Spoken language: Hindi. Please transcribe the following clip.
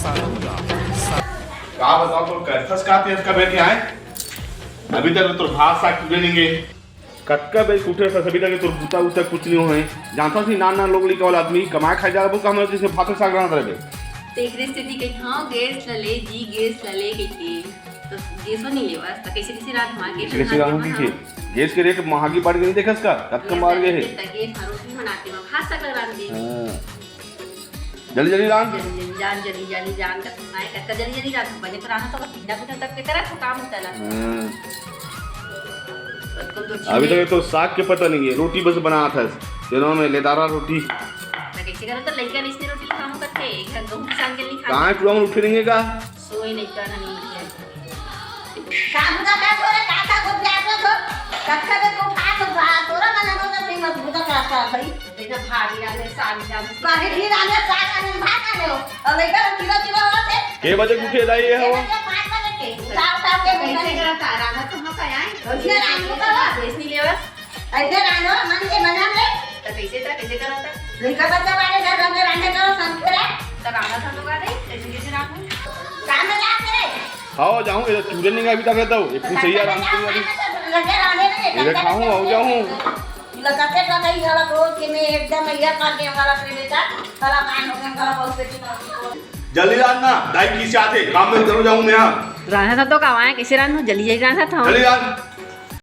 क्या बताओ तो कैसा खाते हैं इसका बैठे आए अभी तक तो भात साग टूटे नहीं गए कटका भाई टूटे अभी तक तो बूता उता कुछ नहीं हुए जानता थी नाना लोग लिखा वाला आदमी कमाए खाए जा रहा हूँ जैसे भात साग रहना रहे तेरे स्थिति कही हाँ गैस लले जी गैस लले कही तो गैस वो नहीं लेवा तो कैसे कैसे रात मार गैस कैसे रात की गैस के रेट महंगी बढ़ गई देखा इसका कब कम बढ़ गए है गैस रोटी बनाते हो भात साग लगा दे जल्दी जल्दी रान जल्दी जान का सुनाए कत्ता जल्दी रात बजे तो रात तो पिंडा पिंडा तक के तरह तो काम होता है अभी तक तो साग के पता नहीं है रोटी बस बना था दिनों में लेदारा रोटी कैसे करो तो लड़का ने इसने रोटी काम करते हैं गहूं शाम के लिए खा कहां टुआ में उठे रहेंगे का सोई नहीं करना नहीं है काम का क्या करे काका को जातो तो कक्षा में को खा तो तोरा मन को तो नहीं मजबूत का भाई देखा भारी डाले साग जाम बाहर ही डाले साग आने भात आने हो और लड़का किलो किलो होते के बजे उठे जाइए हो 5 बजे के ताव के कैसे करता राना तो हम का आए उसने रानो का गैस नहीं लेवा ऐसे रानो मन के बना ले तो कैसे करता लड़का बच्चा वाले घर में रहने करो संतरा तो राना था लोग आ गए कैसे रात काम में जाते आओ जाऊं इधर चूरन नहीं अभी तक रहता हूं एक सही है आराम से अभी लगे रहने नहीं इधर खाऊं आओ जाऊं लगाते का नहीं वाला रोज के में एकदम ये कर दे वाला पे बेटा साला मान हो गया वाला बहुत बेटी जल्दी रान ना दाई की से आते काम में करो जाऊं मैं यहां राना था तो का आए कैसे राना जल्दी जाई राना था जल्दी रान